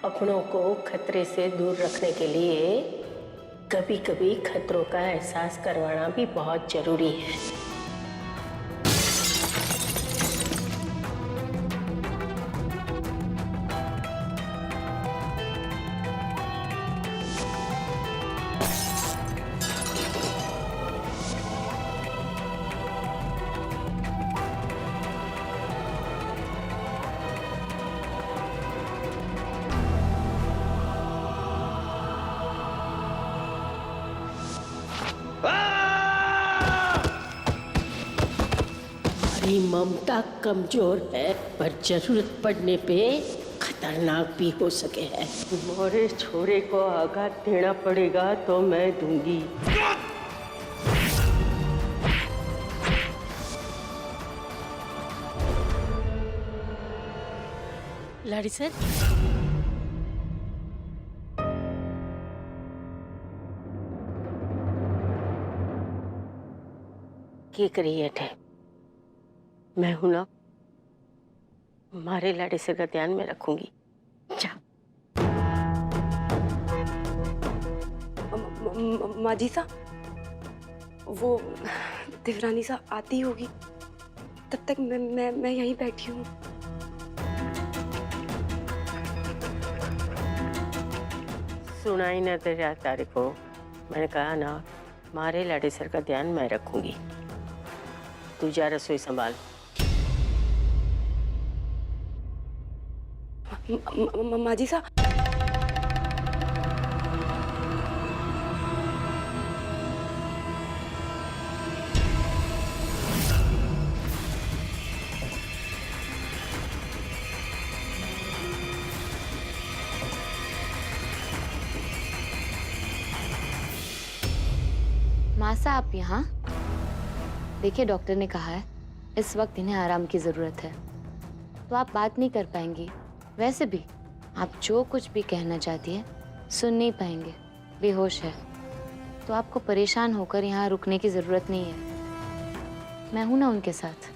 अपनों को खतरे से दूर रखने के लिए कभी कभी खतरों का एहसास करवाना भी बहुत जरूरी है। हमारी ममता कमजोर है, पर जरूरत पड़ने पे खतरनाक भी हो सके है। तुम्हारे छोरे को आघात देना पड़ेगा तो मैं दूंगी। लाड़ी सर, की करिए थे, मैं हूं ना, हमारे लाड़े से का ध्यान में रखूंगी। जा। माजी सा, वो देवरानी सा आती होगी, तब तक मैं यहीं बैठी हूँ। सुना ही ना तेरे तारे को, मैंने कहा ना, हमारे लाड़े सर का ध्यान मैं रखूंगी। तू जा रसोई संभाल। माजी सा, मासा आप यहाँ? देखिए, डॉक्टर ने कहा है इस वक्त इन्हें आराम की जरूरत है, तो आप बात नहीं कर पाएंगी। वैसे भी आप जो कुछ भी कहना चाहती है सुन नहीं पाएंगे, बेहोश है। तो आपको परेशान होकर यहाँ रुकने की जरूरत नहीं है, मैं हूं ना उनके साथ।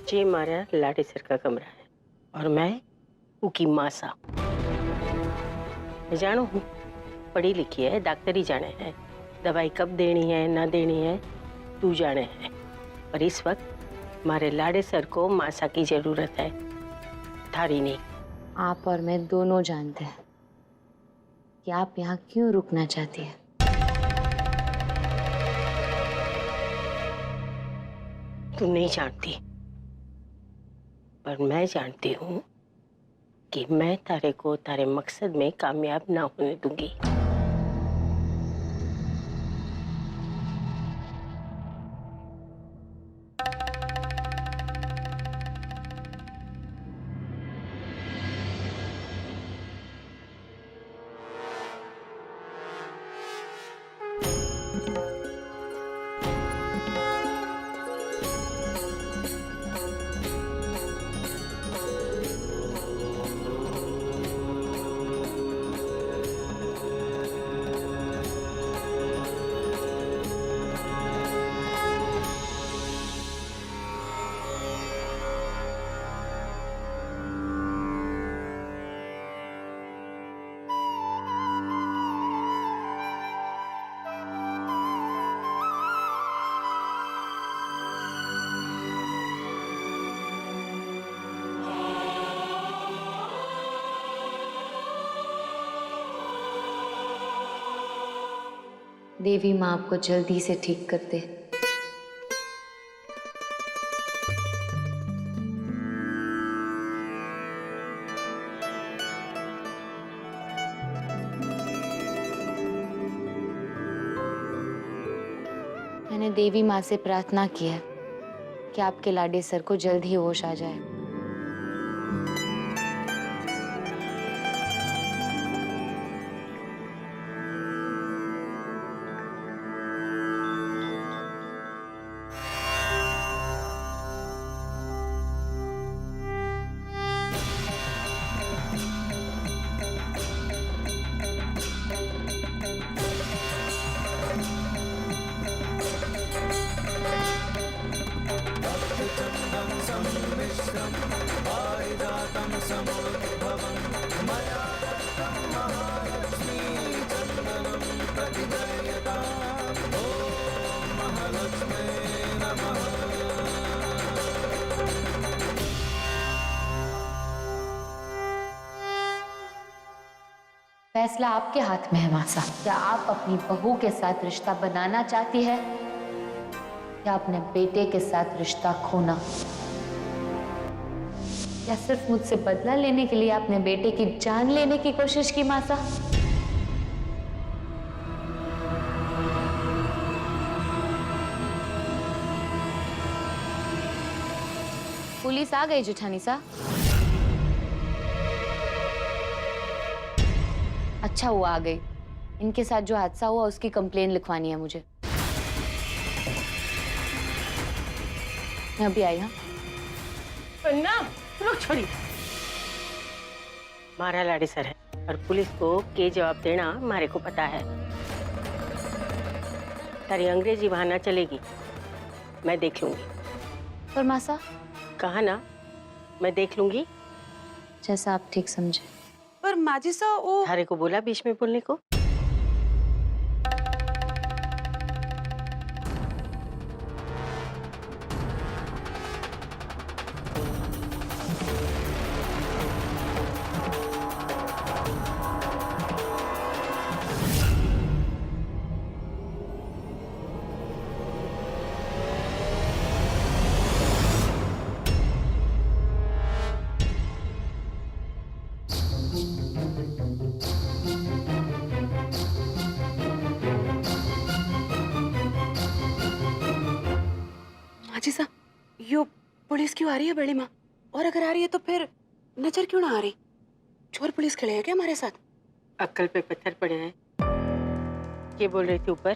जी हमारा लाड़े सर का कमरा है और मैं उकी मासा। मैं जानू हूँ, पढ़ी लिखी है, डॉक्टर ही जाने है, दवाई कब देनी है ना देनी है तू जाने है। पर इस वक्त हमारे लाड़े सर को मासा की जरूरत है, थारी नहीं। आप और मैं दोनों जानते हैं कि आप यहाँ क्यों रुकना चाहती है। तू नहीं जानती, पर मैं जानती हूँ कि मैं तारे को तारे मकसद में कामयाब ना होने दूंगी। देवी माँ आपको जल्दी से ठीक कर दे। मैंने देवी माँ से प्रार्थना की है कि आपके लाडे सर को जल्द ही होश आ जाए। सम्मिश्रं पारिजातं समोद्भवं मया फैसला आपके हाथ में है मासा। क्या आप अपनी बहू के साथ रिश्ता बनाना चाहती है या अपने बेटे के साथ रिश्ता खोना? या सिर्फ मुझसे बदला लेने के लिए आपने बेटे की जान लेने की कोशिश की मासा? पुलिस आ गई जेठानी सा। अच्छा हुआ आ गई। इनके साथ जो हादसा हुआ उसकी कंप्लेन लिखवानी है मुझे। मैं अभी आई। हाँ पन्ना रुक छोड़ी। मारा लाड़े सर है और पुलिस को के जवाब देना मारे को पता है। तारी अंग्रेजी वहां ना चलेगी, मैं देख लूंगी। पर मासा कहा ना, मैं देख लूंगी। जैसा आप ठीक समझे। पर माजी सा वो थारे को बोला बीच में बोलने को? माजी सा यो पुलिस क्यों आ रही है बड़ी माँ? और अगर आ रही है तो फिर नजर क्यों ना आ रही? चोर पुलिस खड़े हैं क्या हमारे साथ? अक्कल पे पत्थर पड़े हैं। ये बोल रही थी ऊपर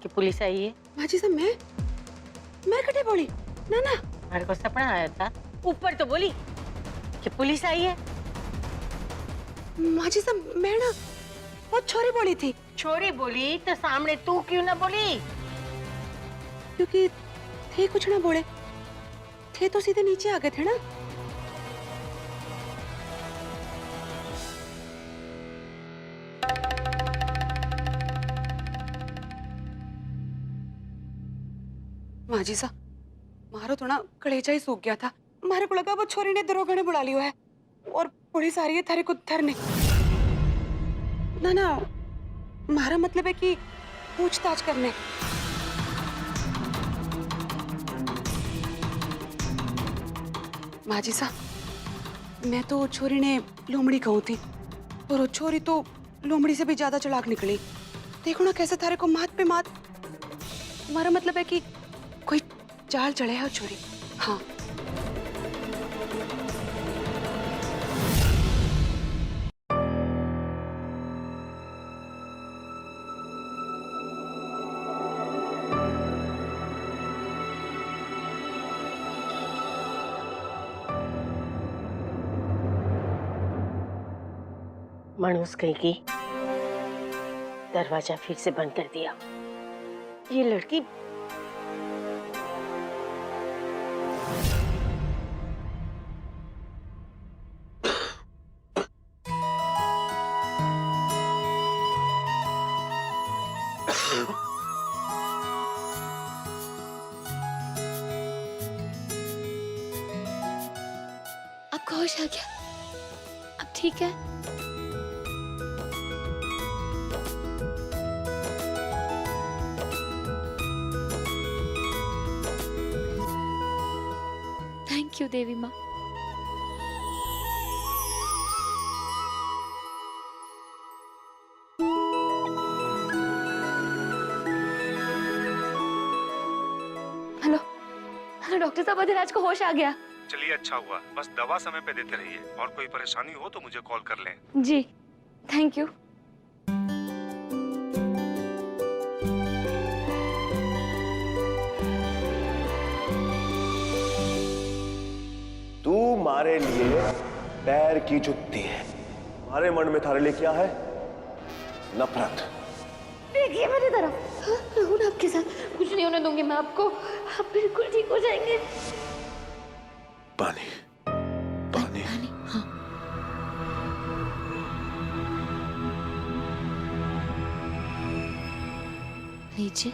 कि पुलिस आई है। माजी सा मैं कटे बोली ना ना। हमारे को सपना आया था, ऊपर तो बोली कि पुलिस आई है। माजी सा मैं ना वो छोरी बोली थी। छोरी बोली तो सामने तू क्यों ना बोली? क्योंकि थे कुछ ना बोले थे तो सीधे नीचे आ गए थे ना। माजी सा मारो तो ना कलेजा ही सूख गया था। मारे को लगा वो छोरी ने दरोगा ने बुला लियो है और पुलिस आ रही है थारे को धरने। ना ना मारा मतलब है कि पूछताछ करने। माजी सा मैं तो छोरी ने लोमड़ी कहूं थी और वो छोरी तो लोमड़ी से भी ज्यादा चालाक निकली। देखो ना कैसे थारे को मात पे मात। हमारा मतलब है कि कोई चाल चढ़े है छोरी। हाँ मनुष्य कहीं की दरवाजा फिर से बंद कर दिया। ये लड़की आपका होश आ गया? अब ठीक है? थैंक यू देवी माँ। हेलो हेलो डॉक्टर साहब, अधिराज को होश आ गया। चलिए अच्छा हुआ, बस दवा समय पे देते रहिए और कोई परेशानी हो तो मुझे कॉल कर लें। जी थैंक यू। तू मारे लिए पैर की जुत्ती है। हमारे मन में थारे लिए क्या है? नफरत। देखिए मेरी तरफ। हाँ, रहूं ना आपके साथ, कुछ नहीं होने दूंगी मैं आपको। आप बिल्कुल ठीक हो जाएंगे। पानी पानी पानी। हाँ नीचे।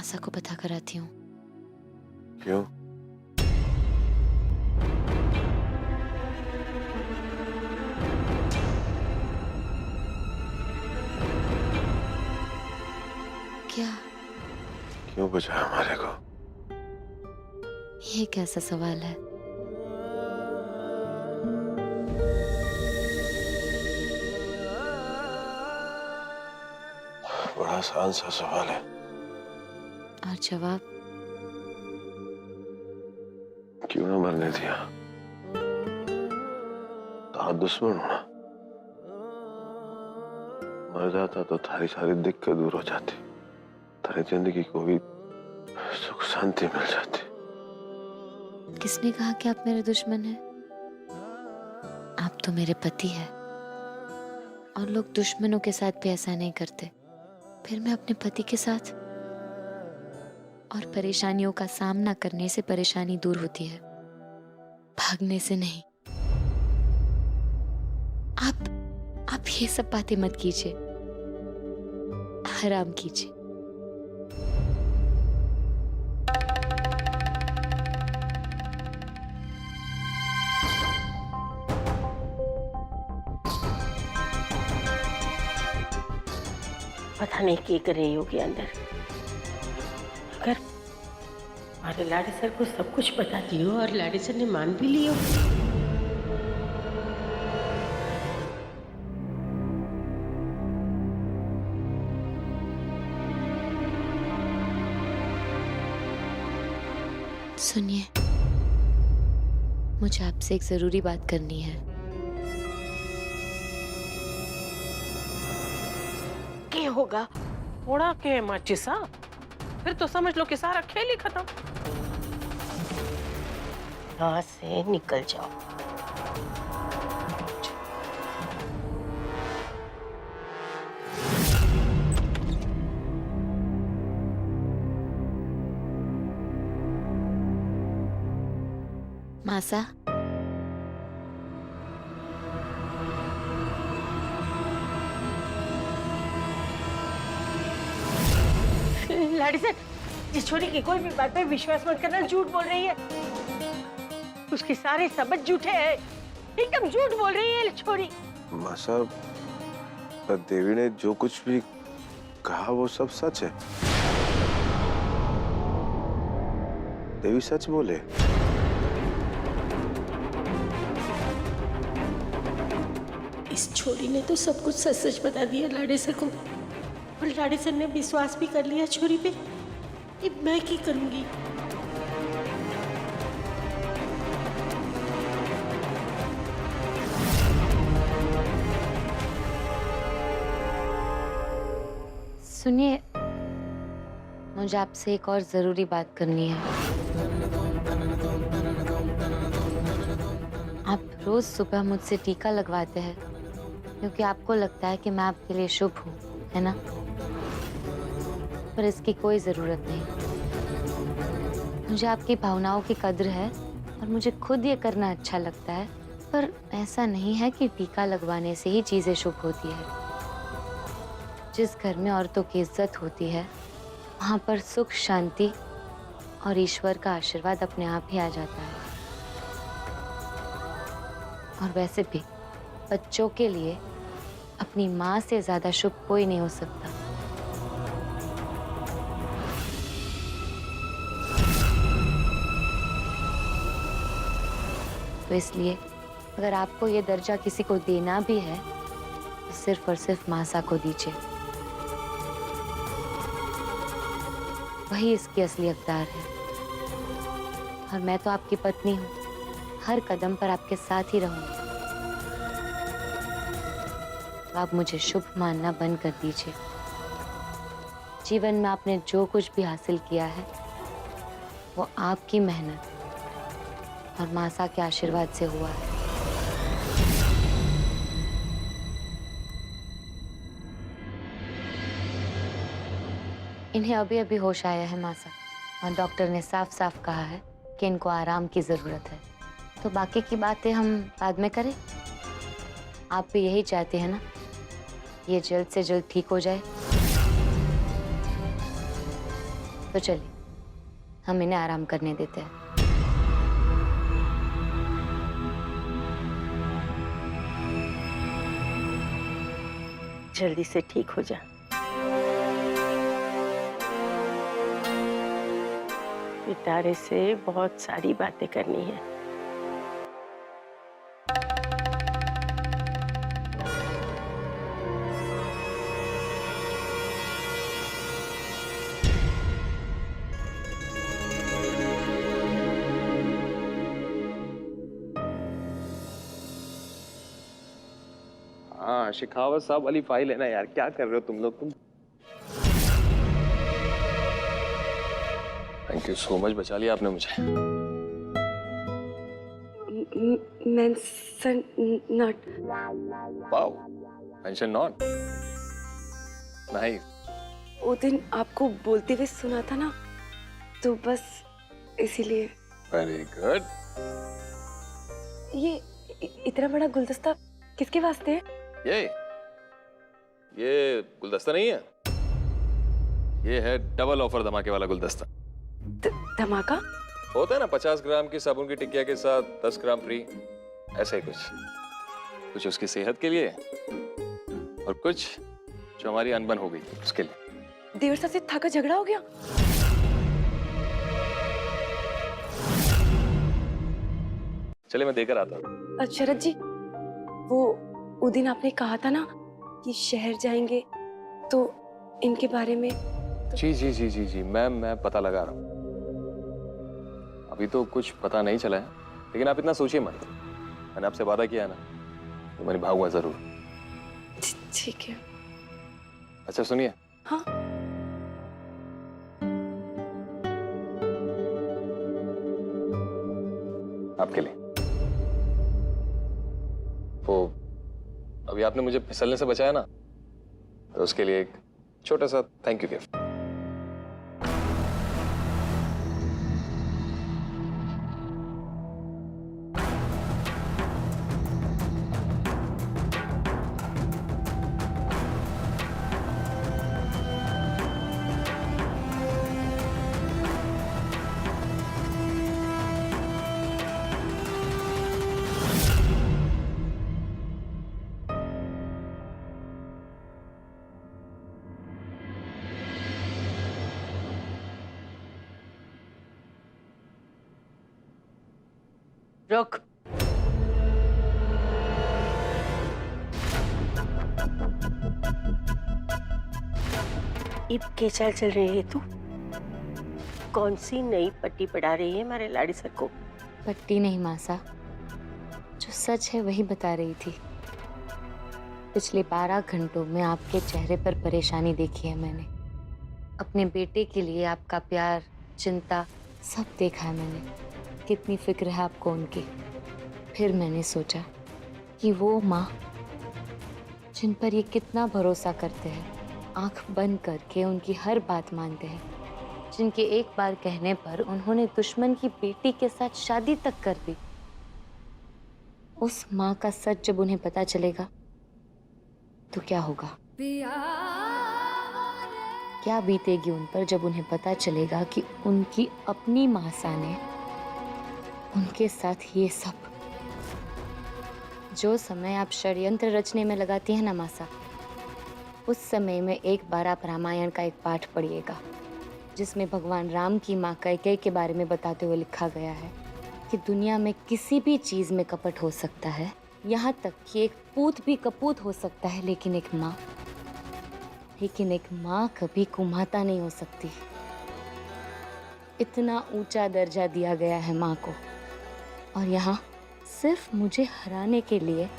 मासा को पता कराती हूँ। क्यों? क्या? क्यों बचाया हमारे को? ये कैसा सवाल है? बड़ा आसान सा सवाल है। और जवाब? क्यों ना मरने दिया? था दुश्मन होना, मर जाता तो थारी सारी दिक्कत दूर हो जाती, थारी जिंदगी को भी सुख शांति मिल जाती। किसने कहा कि आप मेरे दुश्मन हैं? आप तो मेरे पति हैं। और लोग दुश्मनों के साथ भी ऐसा नहीं करते। फिर मैं अपने पति के साथ। और परेशानियों का सामना करने से परेशानी दूर होती है, भागने से नहीं। आप ये सब बातें मत कीजिए, आराम कीजिए। पता नहीं क्या कर रही होगी अंदर। अगर हमारे लाड़े सर को सब कुछ बता दियो और लाड़े सर ने मान भी लियो। सुनिए, मुझे आपसे एक जरूरी बात करनी है। क्या होगा? थोड़ा के माचिसा, फिर तो समझ लो कि सारा खेल ही खत्म। यहाँ से निकल जाओ। मासा, लाड़ी सर, जिस छोरी की कोई भी बात पे विश्वास मत करना, झूठ बोल रही है। उसके सारे सबूत झूठे हैं, एकदम झूठ बोल रही है छोरी। माँ साहब, पर देवी ने जो कुछ भी कहा वो सब सच है। देवी सच बोले। इस छोरी ने तो सब कुछ सच सच बता दिया लाड़े सर को, और लाड़े सर ने विश्वास भी कर लिया छोरी पे। अब मैं क्या करूंगी? सुनिए, मुझे आपसे एक और जरूरी बात करनी है। आप रोज सुबह मुझसे टीका लगवाते हैं क्योंकि आपको लगता है कि मैं आपके लिए शुभ हूँ, है ना? पर इसकी कोई जरूरत नहीं। मुझे आपकी भावनाओं की कद्र है और मुझे खुद ये करना अच्छा लगता है, पर ऐसा नहीं है कि टीका लगवाने से ही चीजें शुभ होती है। जिस घर में औरतों की इज्जत होती है, वहाँ पर सुख, शांति और ईश्वर का आशीर्वाद अपने आप ही आ जाता है। और वैसे भी बच्चों के लिए अपनी माँ से ज्यादा शुभ कोई नहीं हो सकता। तो इसलिए अगर आपको ये दर्जा किसी को देना भी है तो सिर्फ और सिर्फ मासा को दीजिए। वही इसकी असली हकदार है। और मैं तो आपकी पत्नी हूँ, हर कदम पर आपके साथ ही रहूंगी। तो आप मुझे शुभ मानना बंद कर दीजिए। जीवन में आपने जो कुछ भी हासिल किया है वो आपकी मेहनत और मासा के आशीर्वाद से हुआ है। इन्हें अभी अभी होश आया है मासा, और डॉक्टर ने साफ साफ कहा है कि इनको आराम की जरूरत है। तो बाकी की बातें हम बाद में करें। आप भी यही चाहते हैं ना, ये जल्द से जल्द ठीक हो जाए? तो चलिए हम इन्हें आराम करने देते हैं। जल्दी से ठीक हो जा। पिटारे से बहुत सारी बातें करनी है। हाँ, शिखावत साहब वाली फाइल है ना यार, क्या कर रहे हो तुम लोग? थैंक यू सो मच, बचा लिया आपने मुझे। Mention not. Wow, mention not, nice. वो दिन आपको बोलते हुए सुना था ना, तो बस इसीलिए। Very good. ये इतना बड़ा गुलदस्ता किसके वास्ते है? ये गुलदस्ता नहीं है, ये है डबल ऑफर धमाके वाला गुलदस्ता। धमाका? होता है ना, 50 ग्राम की साबुन की टिकिया के साथ 10 ग्राम फ्री, ऐसे ही कुछ उसकी सेहत के लिए और कुछ जो हमारी अनबन हो गई उसके लिए। देवर साहब से था का झगड़ा हो गया? चलिए मैं देकर आता हूँ। शरद जी, वो दिन आपने कहा था ना कि शहर जाएंगे तो इनके बारे में। जी जी जी जी जी, मैं पता लगा रहा हूँ। अभी तो कुछ पता नहीं चला है, लेकिन आप इतना सोचिए मत। मैंने आपसे वादा किया है ना, तो मैं निभाऊंगा जरूर। ठीक है। अच्छा सुनिए। हाँ। आपके लिए वो, अभी आपने मुझे फिसलने से बचाया ना, तो उसके लिए एक छोटा सा थैंक यू गिफ्ट। रुक। इब क्या चाल चल रही है तू? कौन सी नई पट्टी पढ़ा रही है हमारे लाड़ी सर को? पट्टी नहीं मासा, जो सच है वही बता रही थी। पिछले 12 घंटों में आपके चेहरे पर परेशानी देखी है मैंने। अपने बेटे के लिए आपका प्यार, चिंता सब देखा है मैंने। कितनी फिक्र है आपको उनकी। फिर मैंने सोचा कि वो माँ जिन पर ये कितना भरोसा करते हैं, आंख बंद करके उनकी हर बात मानते हैं, जिनके एक बार कहने पर उन्होंने दुश्मन की बेटी के साथ शादी तक कर दी, उस माँ का सच जब उन्हें पता चलेगा तो क्या होगा? क्या बीतेगी उन पर जब उन्हें पता चलेगा कि उनकी अपनी मासा ने उनके साथ ये सब। जो समय आप षड्यंत्र रचने में लगाती हैं ना मासा, उस समय में एक बार आप रामायण का एक पाठ पढ़िएगा, जिसमें भगवान राम की माँ कैकेयी के बारे में बताते हुए लिखा गया है कि दुनिया में किसी भी चीज में कपट हो सकता है, यहाँ तक कि एक पूत भी कपूत हो सकता है, लेकिन एक माँ कभी कुमाता नहीं हो सकती। इतना ऊंचा दर्जा दिया गया है माँ को, और यहाँ सिर्फ मुझे हराने के लिए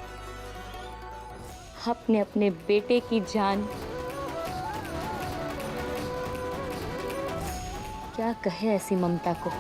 आपने अपने बेटे की जान, क्या कहे ऐसी ममता को।